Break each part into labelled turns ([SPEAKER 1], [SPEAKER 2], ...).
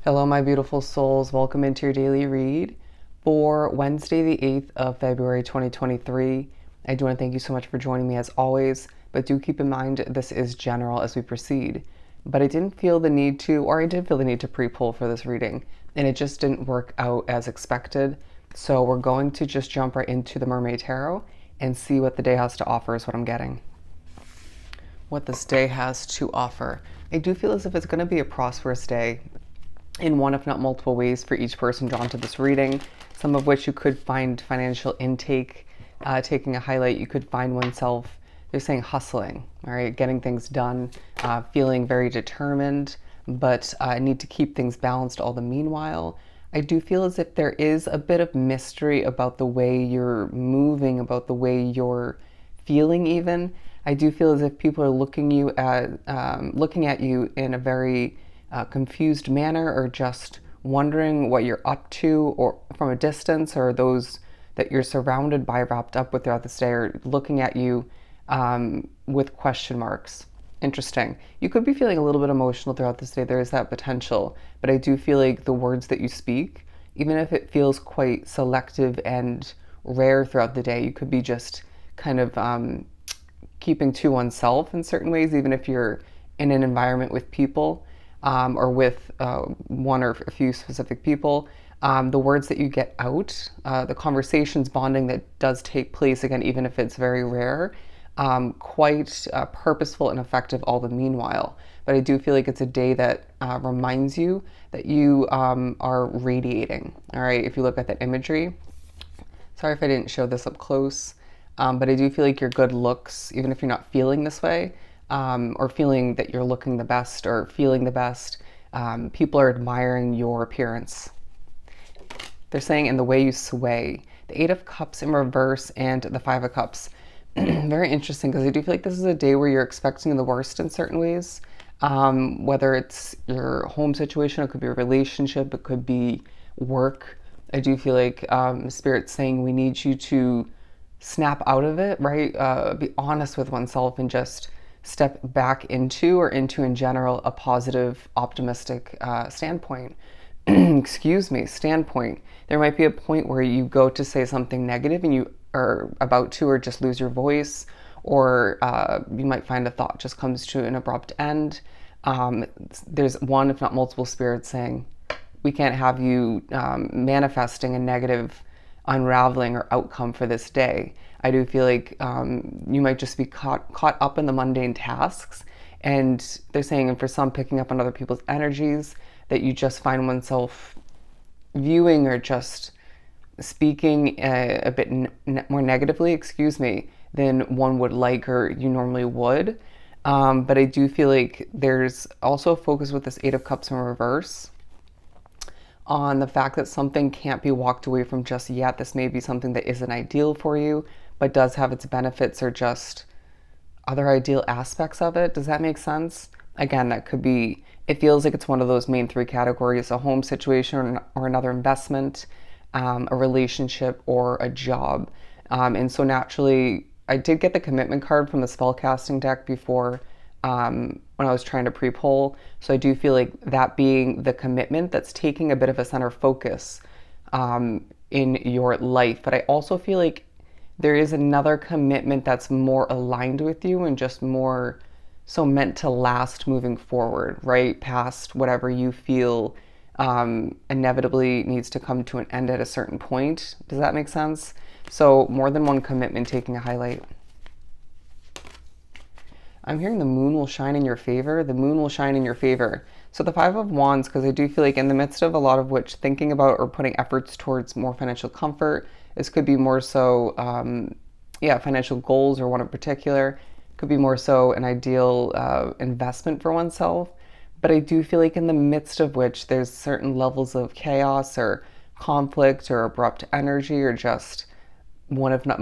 [SPEAKER 1] Hello, my beautiful souls. Welcome into your daily read for Wednesday, the 8th of February, 2023. I do want to thank you so much for joining me as always, but do keep in mind this is general as we proceed. But I didn't feel the need to, or I did feel the need to pre-pull for this reading, and it just didn't work out as expected. So we're going to just jump right into the Mermaid Tarot and see what the day has to offer is what I'm getting. What this day has to offer. I do feel as if it's going to be a prosperous day in one, if not multiple ways for each person drawn to this reading, some of which you could find financial intake. Taking a highlight, you could find oneself, they're saying hustling, all right, getting things done, feeling very determined, but need to keep things balanced all the meanwhile. I do feel as if there is a bit of mystery about the way you're moving, about the way you're feeling even. I do feel as if people are looking at you in a very confused manner, or just wondering what you're up to, or from a distance, or those that you're surrounded by, wrapped up with throughout this day, are looking at you with question marks. Interesting. You could be feeling a little bit emotional throughout this day. There is that potential, but I do feel like the words that you speak, even if it feels quite selective and rare throughout the day, you could be just kind of keeping to oneself in certain ways, even if you're in an environment with people, or with one or a few specific people. The words that you get out, the conversations, bonding that does take place, again, even if it's very rare, quite purposeful and effective all the meanwhile. But I do feel like it's a day that reminds you that you are radiating. All right, if you look at that imagery. Sorry if I didn't show this up close, but I do feel like your good looks, even if you're not feeling this way, or feeling that you're looking the best or feeling the best, people are admiring your appearance. They're saying in the way you sway. The Eight of Cups in reverse and the Five of Cups. Very interesting, because I do feel like this is a day where you're expecting the worst in certain ways. Whether it's your home situation, it could be a relationship, it could be work. I do feel like Spirit's saying we need you to snap out of it, right? Be honest with oneself and just step back into, or into in general, a positive, optimistic standpoint. Excuse me, standpoint. There might be a point where you go to say something negative and you are about to, or just lose your voice, or you might find a thought just comes to an abrupt end. There's one, if not multiple spirits saying, we can't have you manifesting a negative unraveling or outcome for this day. I do feel like you might just be caught up in the mundane tasks, and they're saying, and for some, picking up on other people's energies, that you just find oneself viewing or just speaking a bit more negatively, excuse me, than one would like or you normally would. But I do feel like there's also a focus with this Eight of Cups in reverse on the fact that something can't be walked away from just yet. This may be something that isn't ideal for you, but does have its benefits, or just other ideal aspects of it. Does that make sense? Again, that could be, it feels like it's one of those main three categories: a home situation, or another investment, a relationship, or a job. And so naturally, I did get the commitment card from the spellcasting deck before, when I was trying to pre-pull. So I do feel like that being the commitment that's taking a bit of a center focus in your life. But I also feel like there is another commitment that's more aligned with you, and just more so meant to last moving forward, right? Past whatever you feel inevitably needs to come to an end at a certain point. Does that make sense? So more than one commitment taking a highlight. I'm hearing the moon will shine in your favor. The moon will shine in your favor. So the Five of Wands, because I do feel like in the midst of a lot of which thinking about or putting efforts towards more financial comfort, this could be more so, financial goals, or one in particular. Could be more so an ideal investment for oneself. But I do feel like in the midst of which there's certain levels of chaos, or conflict, or abrupt energy, or just one, if not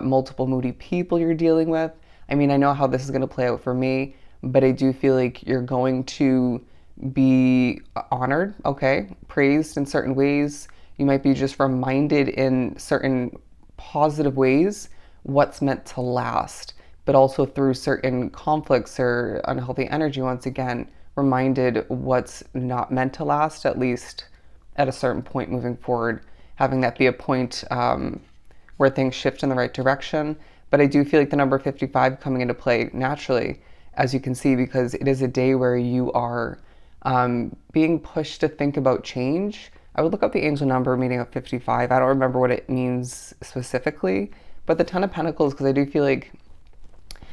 [SPEAKER 1] multiple moody people you're dealing with. I mean, I know how this is going to play out for me, but I do feel like you're going to be honored, okay, praised in certain ways. You might be just reminded in certain positive ways what's meant to last, but also through certain conflicts or unhealthy energy, once again, reminded what's not meant to last, at least at a certain point moving forward, having that be a point where things shift in the right direction. But I do feel like the number 55 coming into play naturally, as you can see, because it is a day where you are being pushed to think about change. I would look up the angel number meaning of 55. I don't remember what it means specifically, but the Ten of Pentacles, because I do feel like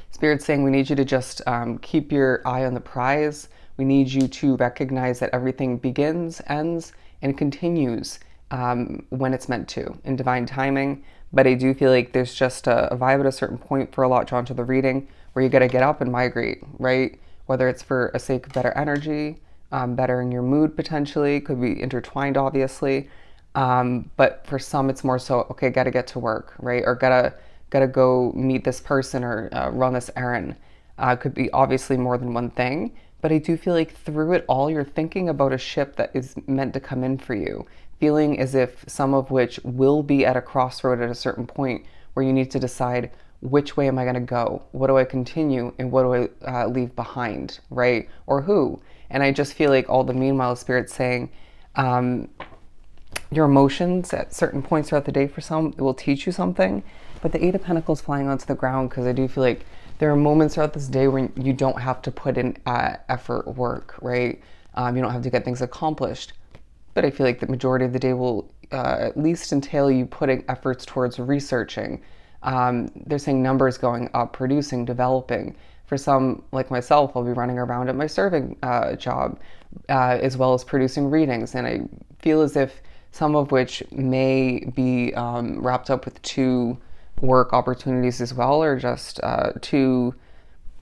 [SPEAKER 1] Spirit's saying we need you to just keep your eye on the prize. We need you to recognize that everything begins, ends, and continues when it's meant to, in divine timing. But I do feel like there's just a vibe at a certain point for a lot drawn to the reading where you got to get up and migrate, right? Whether it's for a sake of better energy, bettering your mood potentially, could be intertwined obviously. But for some, it's more so, okay, got to get to work, right? Or gotta go meet this person or run this errand. Could be obviously more than one thing, but I do feel like through it all, you're thinking about a ship that is meant to come in for you, feeling as if some of which will be at a crossroad at a certain point where you need to decide which way am I going to go? What do I continue and what do I leave behind, right? Or who? And I just feel like all the meanwhile Spirit's saying, your emotions at certain points throughout the day for some it will teach you something. But the Eight of Pentacles flying onto the ground, because I do feel like there are moments throughout this day when you don't have to put in effort, work, right? You don't have to get things accomplished. But I feel like the majority of the day will at least entail you putting efforts towards researching. They're saying numbers going up, producing, developing. For some, like myself, I'll be running around at my serving job, as well as producing readings. And I feel as if some of which may be wrapped up with two work opportunities as well, or just two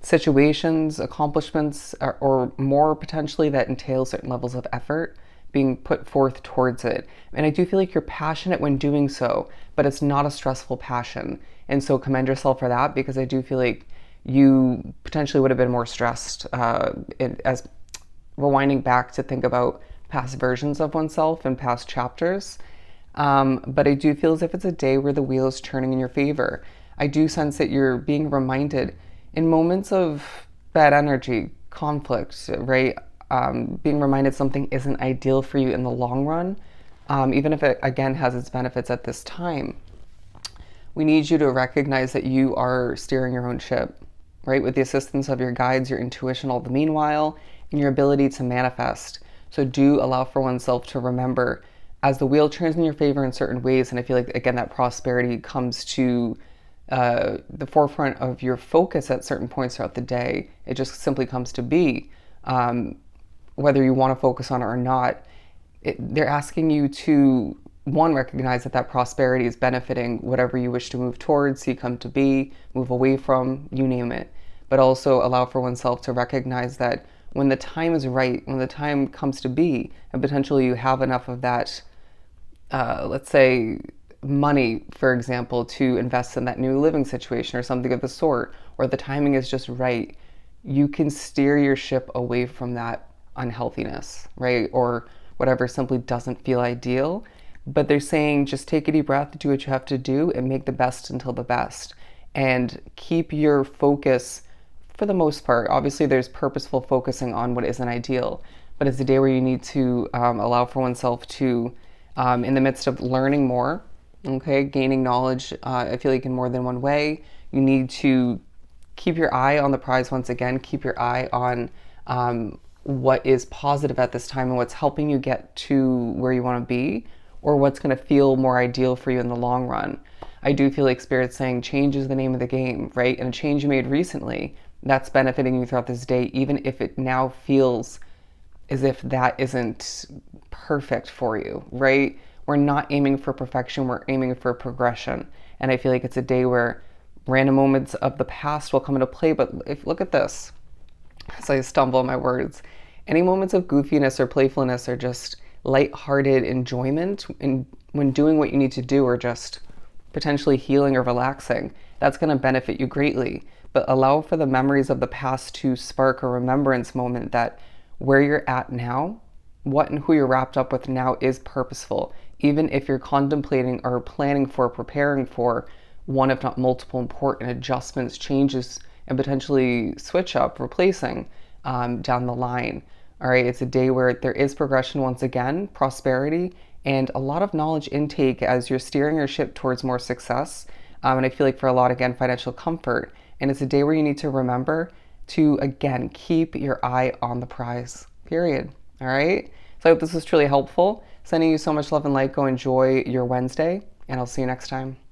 [SPEAKER 1] situations, accomplishments, or more potentially that entail certain levels of effort being put forth towards it. And I do feel like you're passionate when doing so, but it's not a stressful passion. And so commend yourself for that, because I do feel like you potentially would have been more stressed as rewinding back to think about past versions of oneself and past chapters. But I do feel as if it's a day where the wheel is turning in your favor. I do sense that you're being reminded in moments of bad energy, conflict, right? Being reminded something isn't ideal for you in the long run, even if it, again, has its benefits at this time. We need you to recognize that you are steering your own ship, right? With the assistance of your guides, your intuition, all the meanwhile, and your ability to manifest. So do allow for oneself to remember as the wheel turns in your favor in certain ways. And I feel like, again, that prosperity comes to the forefront of your focus at certain points throughout the day. It just simply comes to be. Whether you want to focus on it or not, they're asking you to, one, recognize that prosperity is benefiting whatever you wish to move towards, see come to be, move away from, you name it. But also allow for oneself to recognize that when the time is right, when the time comes to be, and potentially you have enough of that, let's say, money, for example, to invest in that new living situation or something of the sort, or the timing is just right, you can steer your ship away from that unhealthiness, right? Or whatever simply doesn't feel ideal. But they're saying just take a deep breath, do what you have to do, and make the best until the best. And keep your focus for the most part. Obviously, there's purposeful focusing on what isn't ideal, but it's a day where you need to allow for oneself to, in the midst of learning more, okay, gaining knowledge, I feel like in more than one way, you need to keep your eye on the prize once again, keep your eye on what is positive at this time and what's helping you get to where you want to be, or what's going to feel more ideal for you in the long run. I do feel like Spirit's saying change is the name of the game, right? And a change you made recently, that's benefiting you throughout this day, even if it now feels as if that isn't perfect for you, right? We're not aiming for perfection, we're aiming for progression. And I feel like it's a day where random moments of the past will come into play, but look at this, as I stumble on my words. Any moments of goofiness or playfulness or just lighthearted enjoyment in when doing what you need to do, or just potentially healing or relaxing, that's going to benefit you greatly. But allow for the memories of the past to spark a remembrance moment that where you're at now, what and who you're wrapped up with now is purposeful. Even if you're contemplating or planning for, preparing for one, if not multiple important adjustments, changes, and potentially switch up, replacing, down the line. All right, it's a day where there is progression once again, prosperity, and a lot of knowledge intake as you're steering your ship towards more success. And I feel like for a lot, again, financial comfort. And it's a day where you need to remember to, again, keep your eye on the prize, period. All right. So I hope this was truly helpful. Sending you so much love and light. Go enjoy your Wednesday, and I'll see you next time.